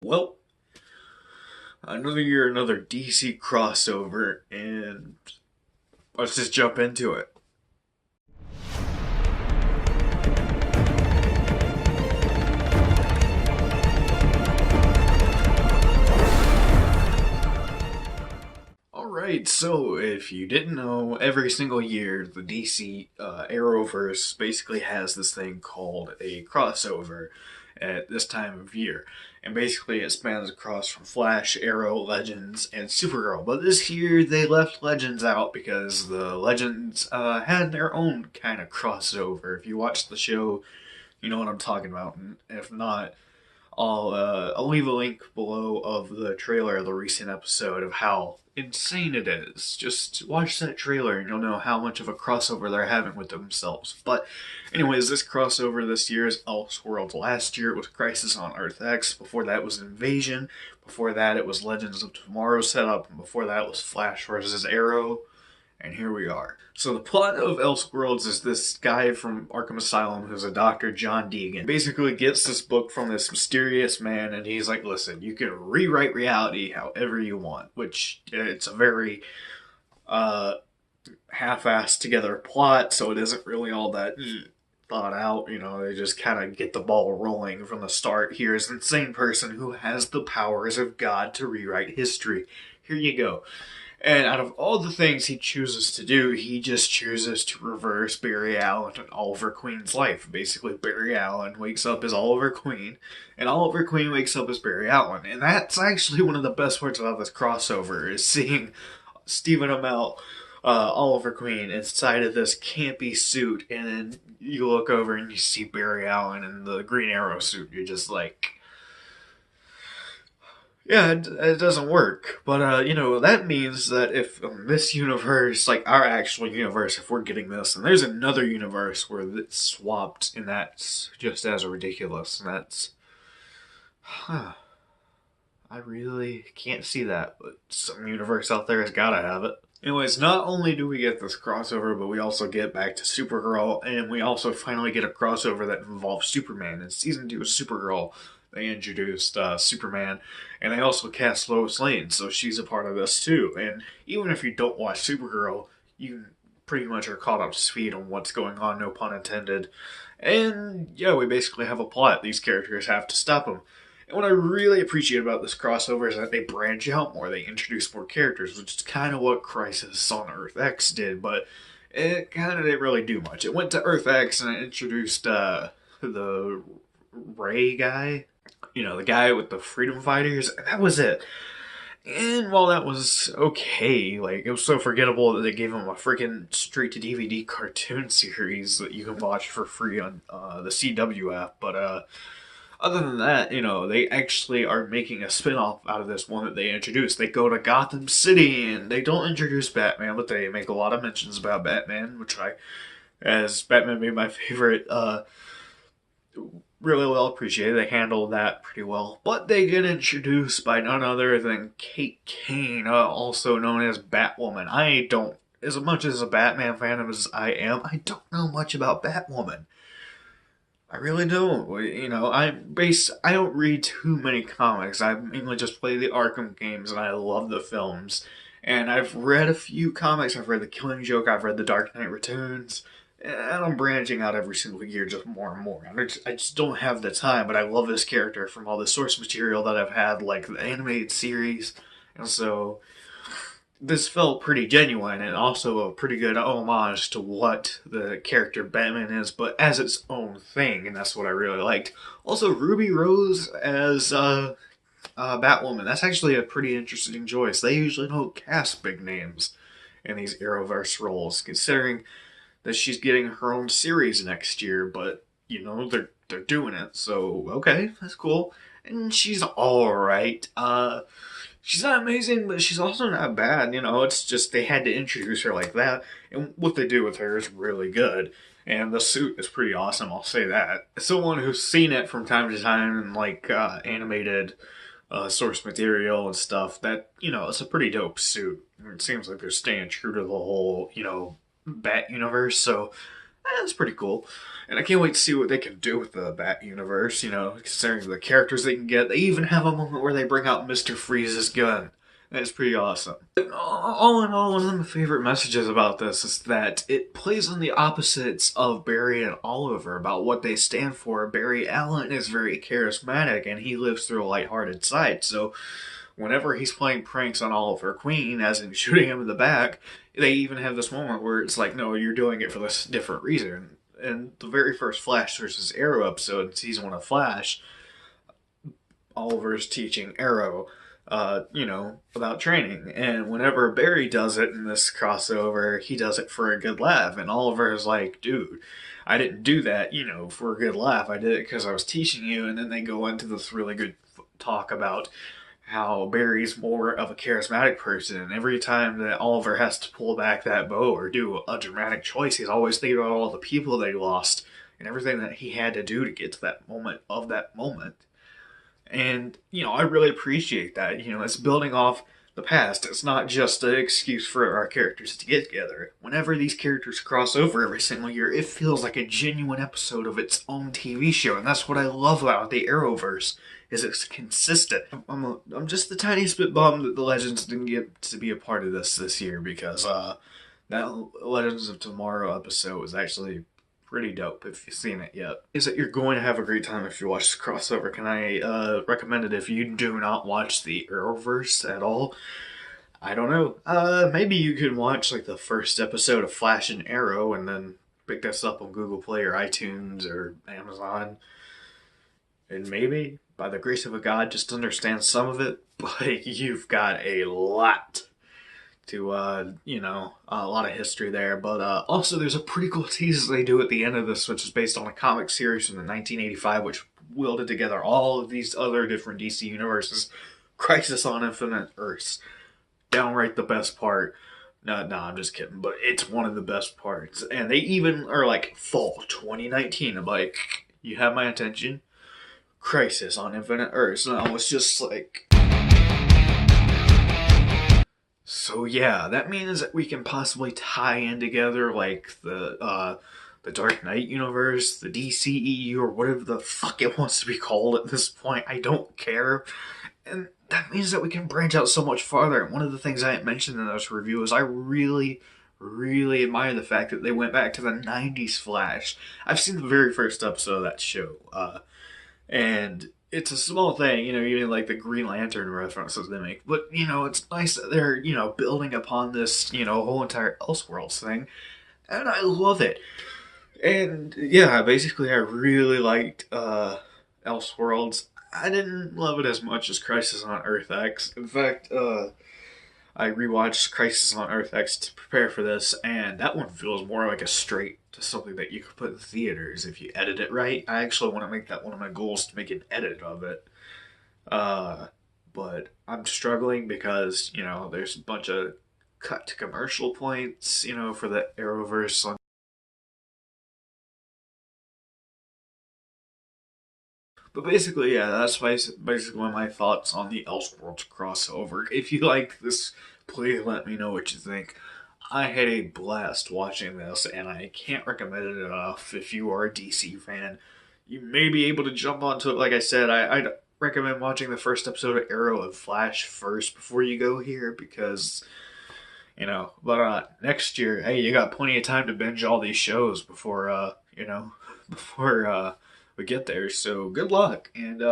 Well, another year, another DC crossover, and let's just jump into it. Alright, so if you didn't know, every single year the DC Arrowverse basically has this thing called a crossover at this time of year. And basically it spans across from Flash, Arrow, Legends, and Supergirl. But this year they left Legends out because the Legends had their own kind of crossover. If you watch the show, you know what I'm talking about. And if not, I'll leave a link below of the trailer of the recent episode of how insane it is. Just watch that trailer and you'll know how much of a crossover they're having with themselves. But anyways, this crossover this year is Elseworlds. Last year it was Crisis on Earth X. Before that was Invasion. Before that it was Legends of Tomorrow setup. And before that was Flash versus Arrow. And here we are. So the plot of Elseworlds is this guy from Arkham Asylum who's a doctor, John Deegan, basically gets this book from this mysterious man, and he's like, listen, you can rewrite reality however you want, which it's a very half-assed together plot, so it isn't really all that thought out. You know, they just kind of get the ball rolling from the start. Here's an insane person who has the powers of God to rewrite history. Here you go. And out of all the things he chooses to do, he just chooses to reverse Barry Allen and Oliver Queen's life. Basically, Barry Allen wakes up as Oliver Queen, and Oliver Queen wakes up as Barry Allen. And that's actually one of the best parts about this crossover, is seeing Stephen Amell, Oliver Queen, inside of this campy suit, and then you look over and you see Barry Allen in the Green Arrow suit. You're just like, yeah, it doesn't work. But, that means that if this universe, like our actual universe, if we're getting this, and there's another universe where it's swapped, and that's just as ridiculous, and that's. Huh. I really can't see that, but some universe out there has gotta have it. Anyways, not only do we get this crossover, but we also get back to Supergirl, and we also finally get a crossover that involves Superman. In season 2 of Supergirl, they introduced Superman, and they also cast Lois Lane, so she's a part of this too. And even if you don't watch Supergirl, you pretty much are caught up to speed on what's going on, no pun intended. And yeah, we basically have a plot. These characters have to stop them. And what I really appreciate about this crossover is that they branch out more. They introduce more characters, which is kind of what Crisis on Earth X did, but it kind of didn't really do much. It went to Earth X and it introduced the Ray guy, the guy with the freedom fighters, and that was it. And while that was okay, like, it was so forgettable that they gave him a freaking straight to DVD cartoon series that you can watch for free on the CW app. But other than that, they actually are making a spin-off out of this one that they introduced. They go to Gotham City and they don't introduce Batman, but they make a lot of mentions about Batman, which as Batman being my favorite, really well appreciated. They handled that pretty well. But they get introduced by none other than Kate Kane, also known as Batwoman. I don't, as much as a Batman fan as I am, I don't know much about Batwoman. I really don't. I don't read too many comics. I mainly just play the Arkham games, and I love the films. And I've read a few comics. I've read The Killing Joke. I've read The Dark Knight Returns. And I'm branching out every single year just more and more. I just don't have the time, but I love this character from all the source material that I've had, like the animated series. And so this felt pretty genuine and also a pretty good homage to what the character Batman is, but as its own thing, and that's what I really liked. Also, Ruby Rose as Batwoman. That's actually a pretty interesting choice. They usually don't cast big names in these Arrowverse roles, considering that she's getting her own series next year, but they're doing it, so okay, that's cool. And she's alright. She's not amazing, but she's also not bad. It's just they had to introduce her like that, and what they do with her is really good. And the suit is pretty awesome, I'll say that. As someone who's seen it from time to time in like animated source material and stuff, that it's a pretty dope suit. It seems like they're staying true to the whole Bat universe, so That's pretty cool. And I can't wait to see what they can do with the Bat universe, you know, considering the characters they can get. They even have a moment where they bring out Mr. Freeze's gun. That's pretty awesome. All in all, one of my favorite messages about this is that it plays on the opposites of Barry and Oliver about what they stand for. Barry Allen is very charismatic and he lives through a lighthearted side, so whenever he's playing pranks on Oliver Queen, as in shooting him in the back, they even have this moment where it's like, no, you're doing it for this different reason. And the very first Flash versus Arrow episode in season 1 of Flash, Oliver's teaching Arrow, about training. And whenever Barry does it in this crossover, he does it for a good laugh. And Oliver is like, dude, I didn't do that, for a good laugh. I did it because I was teaching you. And then they go into this really good talk about how Barry's more of a charismatic person, and every time that Oliver has to pull back that bow or do a dramatic choice, he's always thinking about all the people they lost and everything that he had to do to get to that moment of that moment. And, I really appreciate that. It's building off the past. It's not just an excuse for our characters to get together. Whenever these characters cross over every single year, it feels like a genuine episode of its own TV show. And that's what I love about the Arrowverse, is it's consistent. I'm just the tiniest bit bummed that the Legends didn't get to be a part of this year, because that Legends of Tomorrow episode was actually pretty dope if you've seen it yet. Is that you're going to have a great time if you watch this crossover. Can I recommend it if you do not watch the Arrowverse at all? I don't know. Maybe you could watch like the first episode of Flash and Arrow and then pick this up on Google Play or iTunes or Amazon. And maybe, by the grace of a God, just understand some of it. But you've got a lot to, a lot of history there. But also, there's a pretty cool tease they do at the end of this, which is based on a comic series from the 1985, which wielded together all of these other different DC universes. Crisis on Infinite Earths. Downright the best part. No, I'm just kidding, but it's one of the best parts. And they even are like, fall 2019. I'm like, you have my attention. Crisis on Infinite Earths. And I was just like... So yeah, that means that we can possibly tie in together like the Dark Knight universe, the DCEU, or whatever the fuck it wants to be called at this point. I don't care. And that means that we can branch out so much farther. And one of the things I mentioned in this review is I really, really admire the fact that they went back to the 90s Flash. I've seen the very first episode of that show. And it's a small thing, even like the Green Lantern references they make. But, it's nice that they're, building upon this, whole entire Elseworlds thing. And I love it. And, yeah, basically I really liked Elseworlds. I didn't love it as much as Crisis on Earth X. In fact, I rewatched Crisis on Earth X to prepare for this, and that one feels more like a straight to something that you could put in theaters if you edit it right. I actually want to make that one of my goals, to make an edit of it. But I'm struggling because, there's a bunch of cut to commercial points, for the Arrowverse. But basically, yeah, that's basically my thoughts on the Elseworlds crossover. If you like this, please let me know what you think. I had a blast watching this, and I can't recommend it enough. If you are a DC fan, you may be able to jump onto it. Like I said, I'd recommend watching the first episode of Arrow and Flash first before you go here, because, but next year, hey, you got plenty of time to binge all these shows before, before we get there. So good luck, and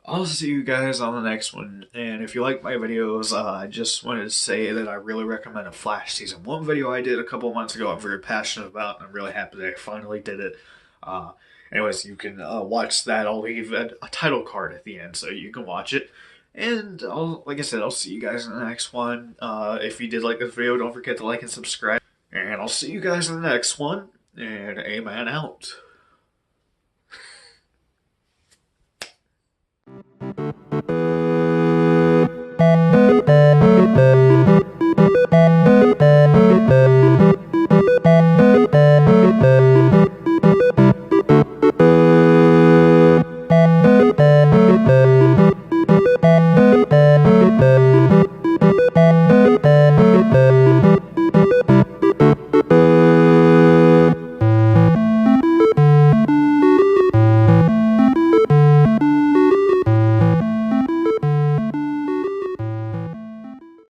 I'll see you guys on the next one. And if you like my videos, I just wanted to say that I really recommend a Flash Season 1 video I did a couple months ago. I'm very passionate about, and I'm really happy that I finally did it. Anyways, you can watch that. I'll leave a title card at the end so you can watch it. And like I said, I'll see you guys in the next one. If you did like this video, don't forget to like and subscribe. And I'll see you guys in the next one. And amen out.